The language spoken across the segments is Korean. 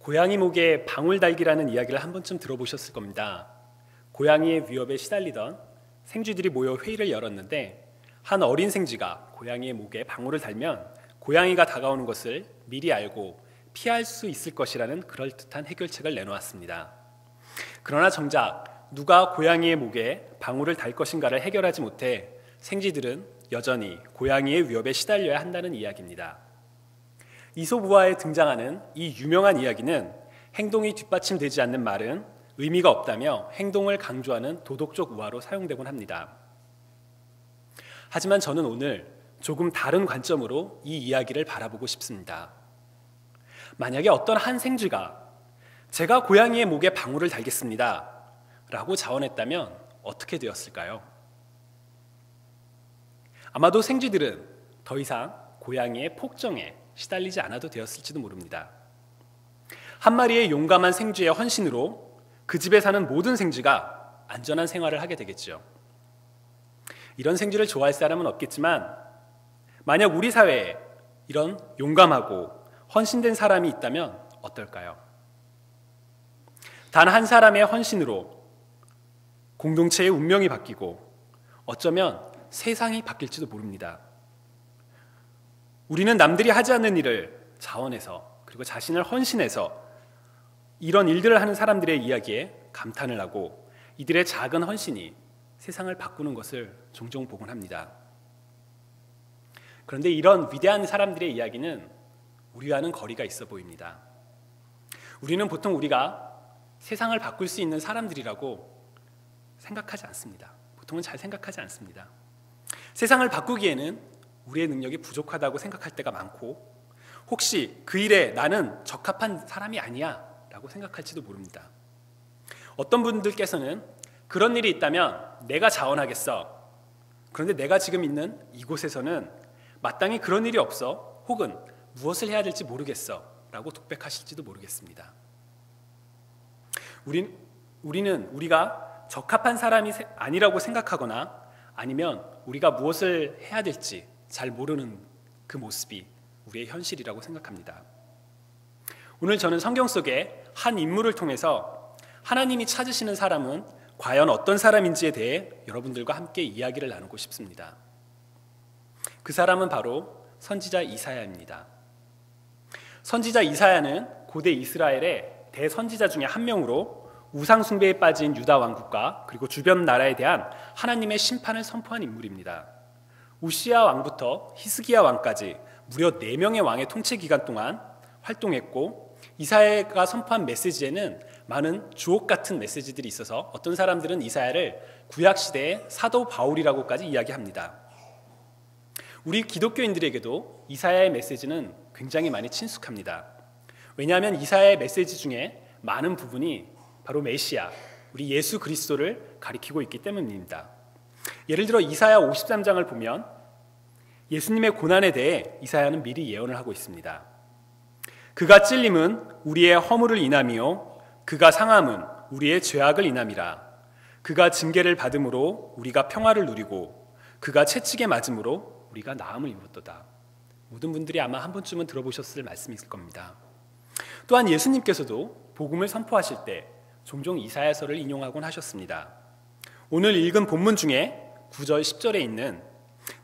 고양이 목에 방울 달기라는 이야기를 한 번쯤 들어보셨을 겁니다. 고양이의 위협에 시달리던 생쥐들이 모여 회의를 열었는데 한 어린 생쥐가 고양이의 목에 방울을 달면 고양이가 다가오는 것을 미리 알고 피할 수 있을 것이라는 그럴듯한 해결책을 내놓았습니다. 그러나 정작 누가 고양이의 목에 방울을 달 것인가를 해결하지 못해 생쥐들은 여전히 고양이의 위협에 시달려야 한다는 이야기입니다. 이솝우화에 등장하는 이 유명한 이야기는 행동이 뒷받침되지 않는 말은 의미가 없다며 행동을 강조하는 도덕적 우화로 사용되곤 합니다. 하지만 저는 오늘 조금 다른 관점으로 이 이야기를 바라보고 싶습니다. 만약에 어떤 한 생쥐가 제가 고양이의 목에 방울을 달겠습니다 라고 자원했다면 어떻게 되었을까요? 아마도 생쥐들은 더 이상 고양이의 폭정에 시달리지 않아도 되었을지도 모릅니다. 한 마리의 용감한 생쥐의 헌신으로 그 집에 사는 모든 생쥐가 안전한 생활을 하게 되겠죠. 이런 생쥐를 좋아할 사람은 없겠지만 만약 우리 사회에 이런 용감하고 헌신된 사람이 있다면 어떨까요? 단 한 사람의 헌신으로 공동체의 운명이 바뀌고 어쩌면 세상이 바뀔지도 모릅니다. 우리는 남들이 하지 않는 일을 자원해서 그리고 자신을 헌신해서 이런 일들을 하는 사람들의 이야기에 감탄을 하고 이들의 작은 헌신이 세상을 바꾸는 것을 종종 보곤 합니다. 그런데 이런 위대한 사람들의 이야기는 우리와는 거리가 있어 보입니다. 우리는 보통 우리가 세상을 바꿀 수 있는 사람들이라고 생각하지 않습니다. 보통은 잘 생각하지 않습니다. 세상을 바꾸기에는 우리의 능력이 부족하다고 생각할 때가 많고 혹시 그 일에 나는 적합한 사람이 아니야 라고 생각할지도 모릅니다. 어떤 분들께서는 그런 일이 있다면 내가 자원하겠어. 그런데 내가 지금 있는 이곳에서는 마땅히 그런 일이 없어 혹은 무엇을 해야 될지 모르겠어 라고 독백하실지도 모르겠습니다. 우리는 우리가 적합한 사람이 아니라고 생각하거나 아니면 우리가 무엇을 해야 될지 잘 모르는 그 모습이 우리의 현실이라고 생각합니다. 오늘 저는 성경 속의 한 인물을 통해서 하나님이 찾으시는 사람은 과연 어떤 사람인지에 대해 여러분들과 함께 이야기를 나누고 싶습니다. 그 사람은 바로 선지자 이사야입니다. 선지자 이사야는 고대 이스라엘의 대선지자 중에 한 명으로 우상 숭배에 빠진 유다 왕국과 그리고 주변 나라에 대한 하나님의 심판을 선포한 인물입니다. 우시야 왕부터 히스기야 왕까지 무려 4명의 왕의 통치 기간 동안 활동했고 이사야가 선포한 메시지에는 많은 주옥 같은 메시지들이 있어서 어떤 사람들은 이사야를 구약시대의 사도 바울이라고까지 이야기합니다. 우리 기독교인들에게도 이사야의 메시지는 굉장히 많이 친숙합니다. 왜냐하면 이사야의 메시지 중에 많은 부분이 바로 메시아, 우리 예수 그리스도를 가리키고 있기 때문입니다. 예를 들어 이사야 53장을 보면 예수님의 고난에 대해 이사야는 미리 예언을 하고 있습니다. 그가 찔림은 우리의 허물을 인함이요 그가 상함은 우리의 죄악을 인함이라. 그가 징계를 받음으로 우리가 평화를 누리고 그가 채찍에 맞음으로 우리가 나음을 입었도다. 모든 분들이 아마 한 번쯤은 들어보셨을 말씀일 겁니다. 또한 예수님께서도 복음을 선포하실 때 종종 이사야서를 인용하곤 하셨습니다. 오늘 읽은 본문 중에 9절 10절에 있는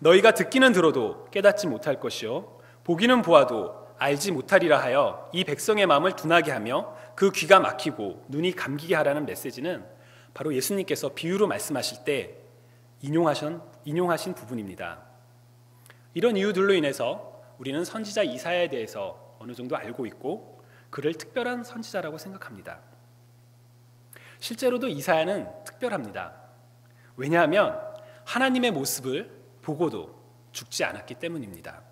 너희가 듣기는 들어도 깨닫지 못할 것이요 보기는 보아도 알지 못하리라 하여 이 백성의 마음을 둔하게 하며 그 귀가 막히고 눈이 감기게 하라는 메시지는 바로 예수님께서 비유로 말씀하실 때 인용하신 부분입니다. 이런 이유들로 인해서 우리는 선지자 이사야에 대해서 어느 정도 알고 있고 그를 특별한 선지자라고 생각합니다. 실제로도 이사야는 특별합니다. 왜냐하면 하나님의 모습을 보고도 죽지 않았기 때문입니다.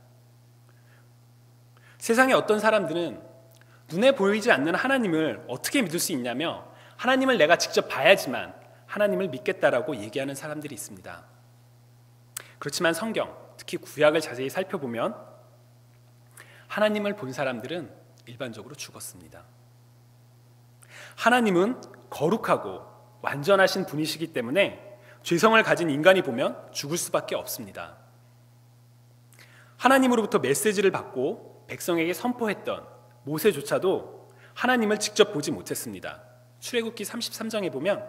세상에 어떤 사람들은 눈에 보이지 않는 하나님을 어떻게 믿을 수 있냐며 하나님을 내가 직접 봐야지만 하나님을 믿겠다라고 얘기하는 사람들이 있습니다. 그렇지만 성경, 특히 구약을 자세히 살펴보면 하나님을 본 사람들은 일반적으로 죽었습니다. 하나님은 거룩하고 완전하신 분이시기 때문에 죄성을 가진 인간이 보면 죽을 수밖에 없습니다. 하나님으로부터 메시지를 받고 백성에게 선포했던 모세조차도 하나님을 직접 보지 못했습니다. 출애굽기 33장에 보면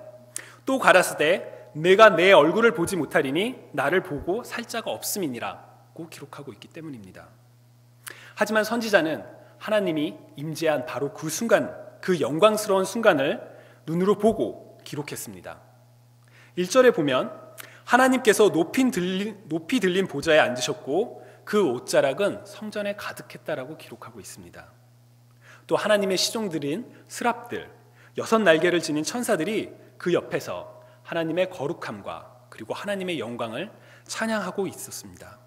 또 가라사대 내가 내 얼굴을 보지 못하리니 나를 보고 살 자가 없음이니라고 기록하고 있기 때문입니다. 하지만 선지자는 하나님이 임재한 바로 그 순간, 그 영광스러운 순간을 눈으로 보고 기록했습니다. 1절에 보면 하나님께서 높이 들린 보좌에 앉으셨고 그 옷자락은 성전에 가득했다라고 기록하고 있습니다. 또 하나님의 시종들인 스랍들, 6날개를 지닌 천사들이 그 옆에서 하나님의 거룩함과 그리고 하나님의 영광을 찬양하고 있었습니다.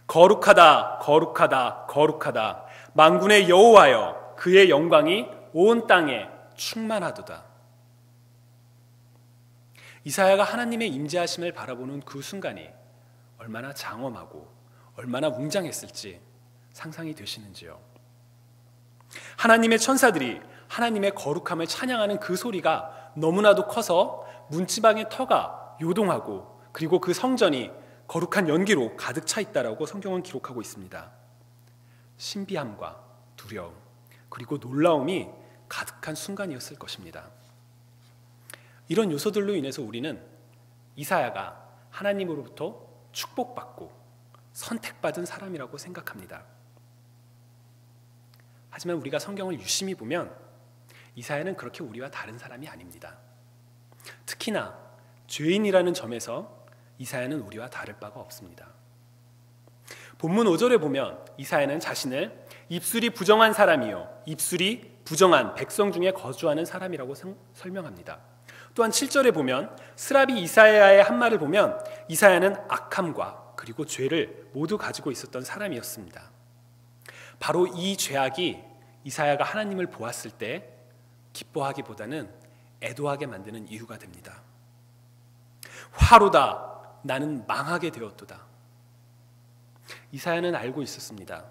거룩하다, 거룩하다, 거룩하다. 만군의 여호와여, 그의 영광이 온 땅에 충만하도다. 이사야가 하나님의 임재하심을 바라보는 그 순간이 얼마나 장엄하고 얼마나 웅장했을지 상상이 되시는지요? 하나님의 천사들이 하나님의 거룩함을 찬양하는 그 소리가 너무나도 커서 문지방의 터가 요동하고 그리고 그 성전이 거룩한 연기로 가득 차 있다라고 성경은 기록하고 있습니다. 신비함과 두려움 그리고 놀라움이 가득한 순간이었을 것입니다. 이런 요소들로 인해서 우리는 이사야가 하나님으로부터 축복받고 선택받은 사람이라고 생각합니다. 하지만 우리가 성경을 유심히 보면 이사야는 그렇게 우리와 다른 사람이 아닙니다. 특히나 죄인이라는 점에서 이사야는 우리와 다를 바가 없습니다. 본문 5절에 보면 이사야는 자신을 입술이 부정한 사람이요 입술이 부정한 백성 중에 거주하는 사람이라고 설명합니다. 또한 7절에 보면 스랍이 이사야의 한 말을 보면 이사야는 악함과 그리고 죄를 모두 가지고 있었던 사람이었습니다. 바로 이 죄악이 이사야가 하나님을 보았을 때 기뻐하기보다는 애도하게 만드는 이유가 됩니다. 화로다, 나는 망하게 되었도다. 이사야는 알고 있었습니다.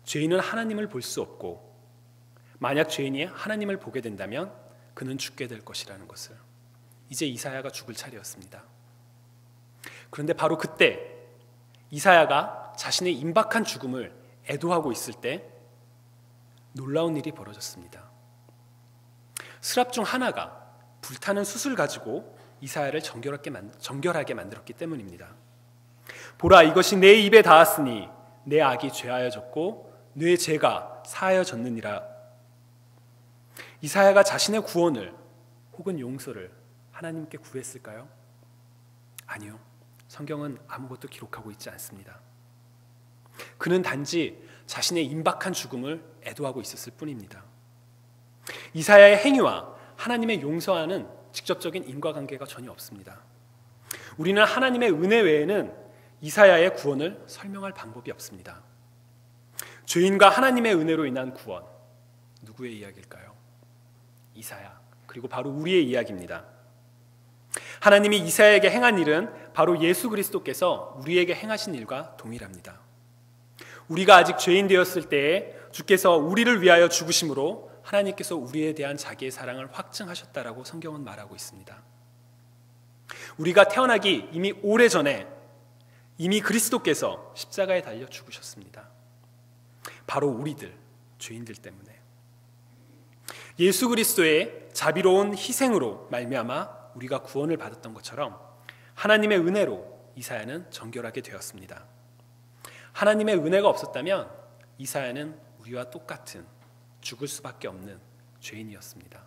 죄인은 하나님을 볼 수 없고 만약 죄인이 하나님을 보게 된다면 그는 죽게 될 것이라는 것을. 이제 이사야가 죽을 차례였습니다. 그런데 바로 그때 이사야가 자신의 임박한 죽음을 애도하고 있을 때 놀라운 일이 벌어졌습니다. 스랍 중 하나가 불타는 숯을 가지고 이사야를 정결하게 만들었기 때문입니다. 보라, 이것이 내 입에 닿았으니 내 악이 죄하여졌고 내 죄가 사하여졌느니라. 이사야가 자신의 구원을 혹은 용서를 하나님께 구했을까요? 아니요. 성경은 아무것도 기록하고 있지 않습니다. 그는 단지 자신의 임박한 죽음을 애도하고 있었을 뿐입니다. 이사야의 행위와 하나님의 용서와는 직접적인 인과관계가 전혀 없습니다. 우리는 하나님의 은혜 외에는 이사야의 구원을 설명할 방법이 없습니다. 죄인과 하나님의 은혜로 인한 구원, 누구의 이야기일까요? 이사야, 그리고 바로 우리의 이야기입니다. 하나님이 이사야에게 행한 일은 바로 예수 그리스도께서 우리에게 행하신 일과 동일합니다. 우리가 아직 죄인 되었을 때에 주께서 우리를 위하여 죽으심으로 하나님께서 우리에 대한 자기의 사랑을 확증하셨다라고 성경은 말하고 있습니다. 우리가 태어나기 이미 오래전에 이미 그리스도께서 십자가에 달려 죽으셨습니다. 바로 우리들, 죄인들 때문에. 예수 그리스도의 자비로운 희생으로 말미암아 우리가 구원을 받았던 것처럼 하나님의 은혜로 이사야는 정결하게 되었습니다. 하나님의 은혜가 없었다면 이사야는 우리와 똑같은 죽을 수밖에 없는 죄인이었습니다.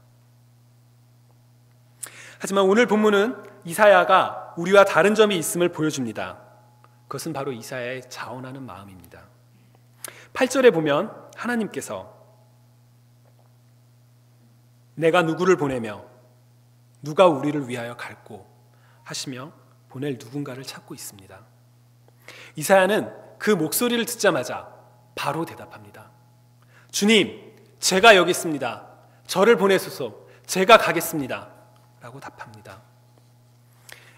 하지만 오늘 본문은 이사야가 우리와 다른 점이 있음을 보여줍니다. 그것은 바로 이사야의 자원하는 마음입니다. 8절에 보면 하나님께서 내가 누구를 보내며 누가 우리를 위하여 갈고 하시며 보낼 누군가를 찾고 있습니다. 이사야는 그 목소리를 듣자마자 바로 대답합니다. 주님, 제가 여기 있습니다. 저를 보내소서. 제가 가겠습니다. 라고 답합니다.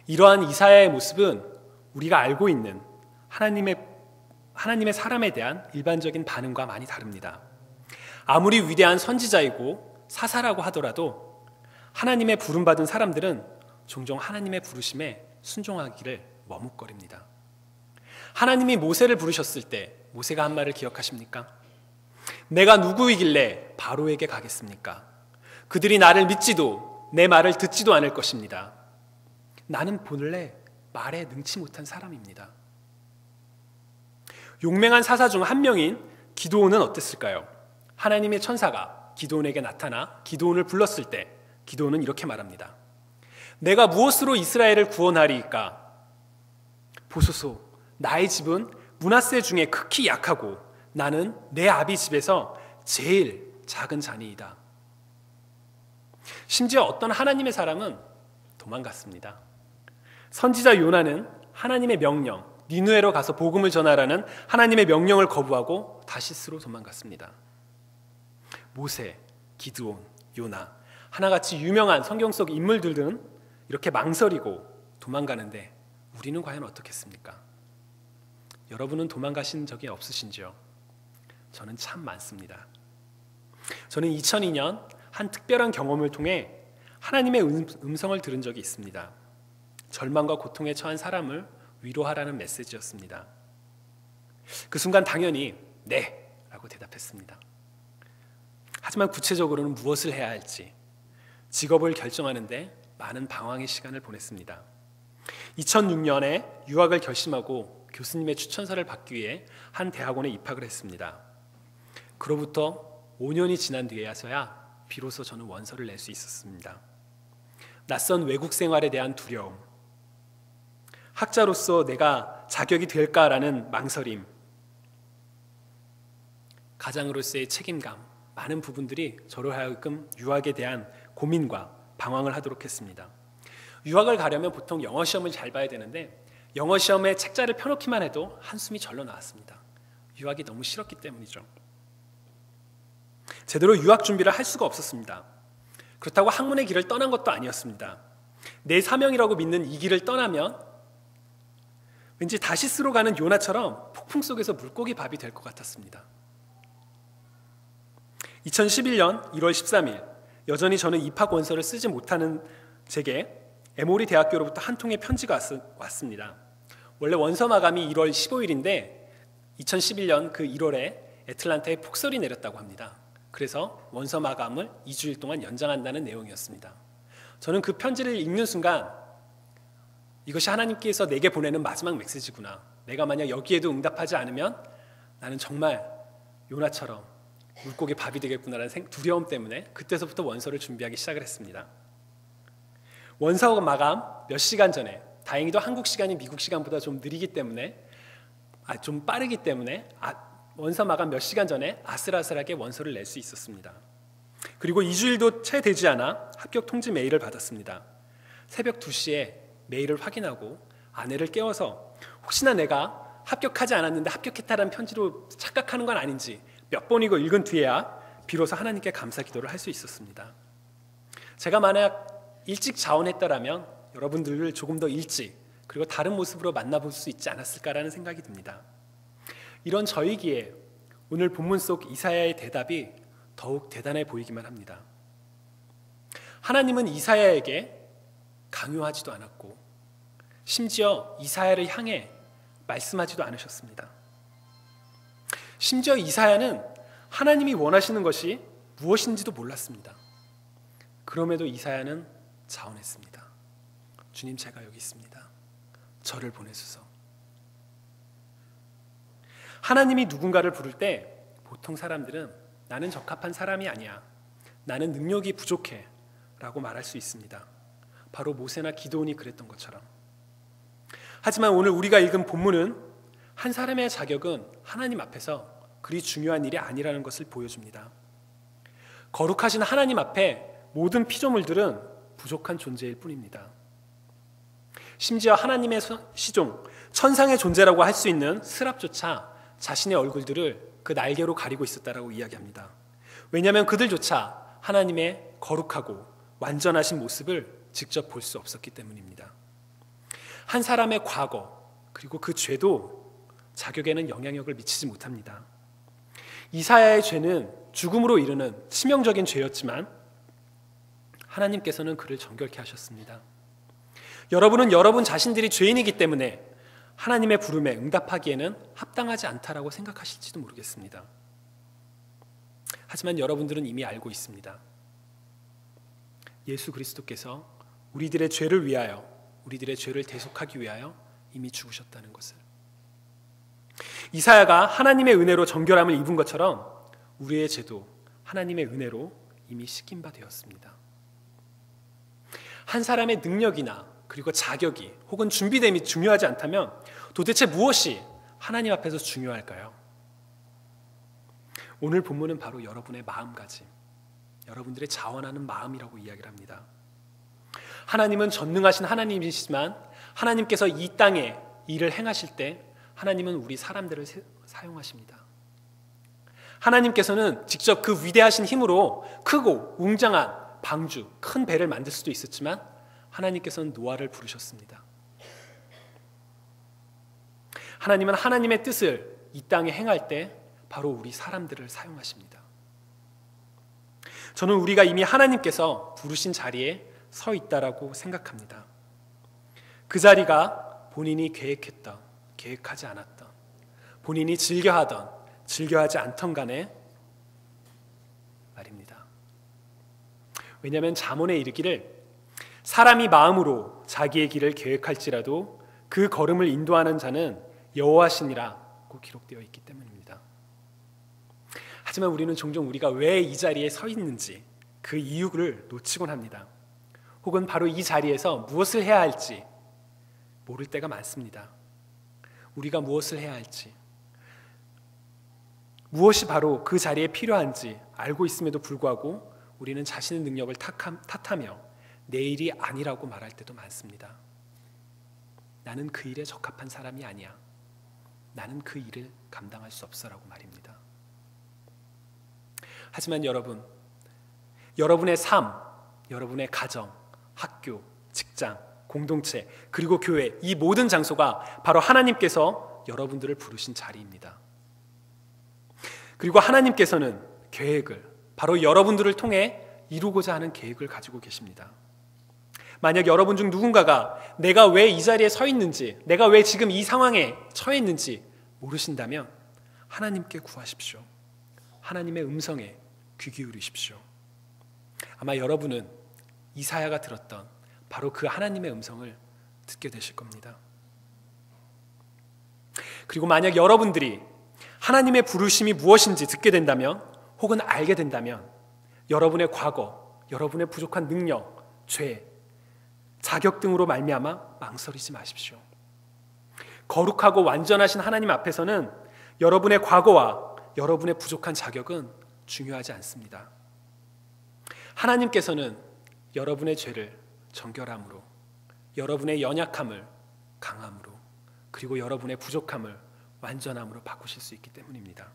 이러한 이사야의 모습은 우리가 알고 있는 하나님의 사람에 대한 일반적인 반응과 많이 다릅니다. 아무리 위대한 선지자이고 사사라고 하더라도 하나님의 부름받은 사람들은 종종 하나님의 부르심에 순종하기를 머뭇거립니다. 하나님이 모세를 부르셨을 때 모세가 한 말을 기억하십니까? 내가 누구이길래 바로에게 가겠습니까? 그들이 나를 믿지도 내 말을 듣지도 않을 것입니다. 나는 본래 말에 능치 못한 사람입니다. 용맹한 사사 중 한 명인 기드온은 어땠을까요? 하나님의 천사가 기드온에게 나타나 기드온을 불렀을 때 기드온은 이렇게 말합니다. 내가 무엇으로 이스라엘을 구원하리이까? 보소서, 나의 집은 므낫세 중에 극히 약하고 나는 내 아비 집에서 제일 작은 자니이다. 심지어 어떤 하나님의 사람은 도망갔습니다. 선지자 요나는 하나님의 명령, 니느웨로 가서 복음을 전하라는 하나님의 명령을 거부하고 다시스로 도망갔습니다. 모세, 기드온, 요나, 하나같이 유명한 성경 속 인물들은 이렇게 망설이고 도망가는데 우리는 과연 어떻겠습니까? 여러분은 도망가신 적이 없으신지요? 저는 참 많습니다. 저는 2002년 한 특별한 경험을 통해 하나님의 음성을 들은 적이 있습니다. 절망과 고통에 처한 사람을 위로하라는 메시지였습니다. 그 순간 당연히 네! 라고 대답했습니다. 하지만 구체적으로는 무엇을 해야 할지 직업을 결정하는데 많은 방황의 시간을 보냈습니다. 2006년에 유학을 결심하고 교수님의 추천서를 받기 위해 한 대학원에 입학을 했습니다. 그로부터 5년이 지난 뒤에서야 비로소 저는 원서를 낼 수 있었습니다. 낯선 외국 생활에 대한 두려움, 학자로서 내가 자격이 될까라는 망설임, 가장으로서의 책임감, 많은 부분들이 저로 하여금 유학에 대한 고민과 방황을 하도록 했습니다. 유학을 가려면 보통 영어 시험을 잘 봐야 되는데 영어 시험에 책자를 펴놓기만 해도 한숨이 절로 나왔습니다. 유학이 너무 싫었기 때문이죠. 제대로 유학 준비를 할 수가 없었습니다. 그렇다고 학문의 길을 떠난 것도 아니었습니다. 내 사명이라고 믿는 이 길을 떠나면 왠지 다시스로 가는 요나처럼 폭풍 속에서 물고기 밥이 될 것 같았습니다. 2011년 1월 13일 여전히 저는 입학 원서를 쓰지 못하는 제게 에모리 대학교로부터 한 통의 편지가 왔습니다. 원래 원서 마감이 1월 15일인데 2011년 그 1월에 애틀란타에 폭설이 내렸다고 합니다. 그래서 원서 마감을 2주일 동안 연장한다는 내용이었습니다. 저는 그 편지를 읽는 순간 이것이 하나님께서 내게 보내는 마지막 메시지구나. 내가 만약 여기에도 응답하지 않으면 나는 정말 요나처럼 물고기 밥이 되겠구나라는 두려움 때문에 그때서부터 원서를 준비하기 시작을 했습니다. 원서 마감 몇 시간 전에, 다행히도 한국 시간이 미국 시간보다 좀 느리기 때문에 좀 빠르기 때문에 원서 마감 몇 시간 전에 아슬아슬하게 원서를 낼 수 있었습니다. 그리고 2주일도 채 되지 않아 합격 통지 메일을 받았습니다. 새벽 2시에 메일을 확인하고 아내를 깨워서 혹시나 내가 합격하지 않았는데 합격했다는 편지로 착각하는 건 아닌지 몇 번이고 읽은 뒤에야 비로소 하나님께 감사 기도를 할 수 있었습니다. 제가 만약 일찍 자원했더라면 여러분들을 조금 더 일찍 그리고 다른 모습으로 만나볼 수 있지 않았을까라는 생각이 듭니다. 이런 저이기에 오늘 본문 속 이사야의 대답이 더욱 대단해 보이기만 합니다. 하나님은 이사야에게 강요하지도 않았고 심지어 이사야를 향해 말씀하지도 않으셨습니다. 심지어 이사야는 하나님이 원하시는 것이 무엇인지도 몰랐습니다. 그럼에도 이사야는 자원했습니다. 주님, 제가 여기 있습니다. 저를 보내소서. 하나님이 누군가를 부를 때 보통 사람들은 나는 적합한 사람이 아니야, 나는 능력이 부족해 라고 말할 수 있습니다. 바로 모세나 기드온이 그랬던 것처럼. 하지만 오늘 우리가 읽은 본문은 한 사람의 자격은 하나님 앞에서 그리 중요한 일이 아니라는 것을 보여줍니다. 거룩하신 하나님 앞에 모든 피조물들은 부족한 존재일 뿐입니다. 심지어 하나님의 시종, 천상의 존재라고 할 수 있는 스랍조차 자신의 얼굴들을 그 날개로 가리고 있었다라고 이야기합니다. 왜냐하면 그들조차 하나님의 거룩하고 완전하신 모습을 직접 볼 수 없었기 때문입니다. 한 사람의 과거 그리고 그 죄도 자격에는 영향력을 미치지 못합니다. 이사야의 죄는 죽음으로 이르는 치명적인 죄였지만 하나님께서는 그를 정결케 하셨습니다. 여러분은 여러분 자신들이 죄인이기 때문에 하나님의 부름에 응답하기에는 합당하지 않다라고 생각하실지도 모르겠습니다. 하지만 여러분들은 이미 알고 있습니다. 예수 그리스도께서 우리들의 죄를 위하여, 우리들의 죄를 대속하기 위하여 이미 죽으셨다는 것을. 이사야가 하나님의 은혜로 정결함을 입은 것처럼 우리의 죄도 하나님의 은혜로 이미 씻긴 바 되었습니다. 한 사람의 능력이나 그리고 자격이 혹은 준비됨이 중요하지 않다면 도대체 무엇이 하나님 앞에서 중요할까요? 오늘 본문은 바로 여러분의 마음가짐, 여러분들의 자원하는 마음이라고 이야기를 합니다. 하나님은 전능하신 하나님이시지만 하나님께서 이 땅에 일을 행하실 때 하나님은 우리 사람들을 사용하십니다. 하나님께서는 직접 그 위대하신 힘으로 크고 웅장한 방주, 큰 배를 만들 수도 있었지만 하나님께서는 노아를 부르셨습니다. 하나님은 하나님의 뜻을 이 땅에 행할 때 바로 우리 사람들을 사용하십니다. 저는 우리가 이미 하나님께서 부르신 자리에 서 있다라고 생각합니다. 그 자리가 본인이 계획했던, 계획하지 않았던, 본인이 즐겨하던, 즐겨하지 않던 간에 말입니다. 왜냐하면 잠언에 이르기를 사람이 마음으로 자기의 길을 계획할지라도 그 걸음을 인도하는 자는 여호와시니라고 기록되어 있기 때문입니다. 하지만 우리는 종종 우리가 왜 이 자리에 서 있는지 그 이유를 놓치곤 합니다. 혹은 바로 이 자리에서 무엇을 해야 할지 모를 때가 많습니다. 우리가 무엇을 해야 할지, 무엇이 바로 그 자리에 필요한지 알고 있음에도 불구하고 우리는 자신의 능력을 탓하며 내 일이 아니라고 말할 때도 많습니다. 나는 그 일에 적합한 사람이 아니야. 나는 그 일을 감당할 수 없어라고 말입니다. 하지만 여러분, 여러분의 삶, 여러분의 가정, 학교, 직장, 공동체, 그리고 교회, 이 모든 장소가 바로 하나님께서 여러분들을 부르신 자리입니다. 그리고 하나님께서는 계획을 바로 여러분들을 통해 이루고자 하는 계획을 가지고 계십니다. 만약 여러분 중 누군가가 내가 왜 이 자리에 서 있는지, 내가 왜 지금 이 상황에 처해 있는지 모르신다면 하나님께 구하십시오. 하나님의 음성에 귀 기울이십시오. 아마 여러분은 이사야가 들었던 바로 그 하나님의 음성을 듣게 되실 겁니다. 그리고 만약 여러분들이 하나님의 부르심이 무엇인지 듣게 된다면, 혹은 알게 된다면 여러분의 과거, 여러분의 부족한 능력, 죄, 자격 등으로 말미암아 망설이지 마십시오. 거룩하고 완전하신 하나님 앞에서는 여러분의 과거와 여러분의 부족한 자격은 중요하지 않습니다. 하나님께서는 여러분의 죄를 정결함으로, 여러분의 연약함을 강함으로, 그리고 여러분의 부족함을 완전함으로 바꾸실 수 있기 때문입니다.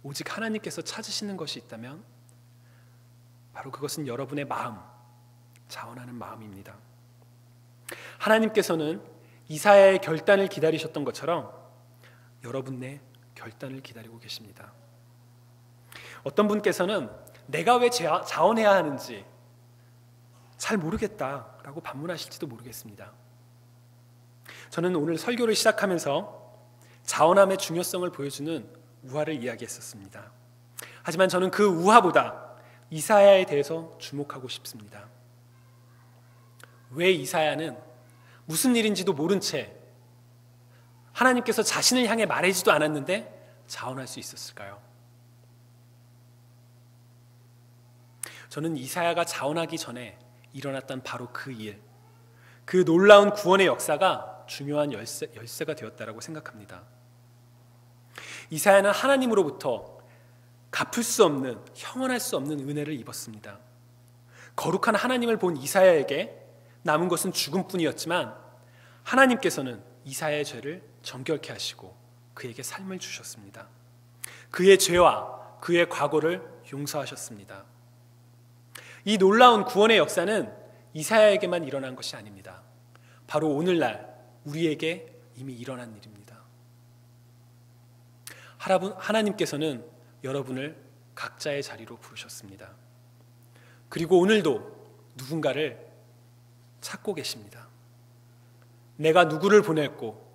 오직 하나님께서 찾으시는 것이 있다면 바로 그것은 여러분의 마음, 자원하는 마음입니다. 하나님께서는 이사야의 결단을 기다리셨던 것처럼 여러분의 결단을 기다리고 계십니다. 어떤 분께서는 내가 왜 자원해야 하는지 잘 모르겠다라고 반문하실지도 모르겠습니다. 저는 오늘 설교를 시작하면서 자원함의 중요성을 보여주는 우화를 이야기했었습니다. 하지만 저는 그 우화보다 이사야에 대해서 주목하고 싶습니다. 왜 이사야는 무슨 일인지도 모른 채 하나님께서 자신을 향해 말하지도 않았는데 자원할 수 있었을까요? 저는 이사야가 자원하기 전에 일어났던 바로 그 일, 그 놀라운 구원의 역사가 중요한 열쇠가 되었다고 생각합니다. 이사야는 하나님으로부터 갚을 수 없는, 형언할 수 없는 은혜를 입었습니다. 거룩한 하나님을 본 이사야에게 남은 것은 죽음뿐이었지만 하나님께서는 이사야의 죄를 정결케 하시고 그에게 삶을 주셨습니다. 그의 죄와 그의 과거를 용서하셨습니다. 이 놀라운 구원의 역사는 이사야에게만 일어난 것이 아닙니다. 바로 오늘날 우리에게 이미 일어난 일입니다. 하나님께서는 여러분을 각자의 자리로 부르셨습니다. 그리고 오늘도 누군가를 찾고 계십니다. 내가 누구를 보냈고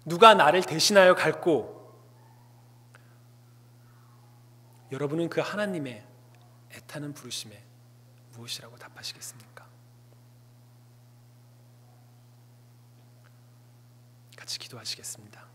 누가 나를 대신하여 갈고 여러분은 그 하나님의 애타는 부르심에 무엇이라고 답하시겠습니까? 같이 기도하시겠습니다.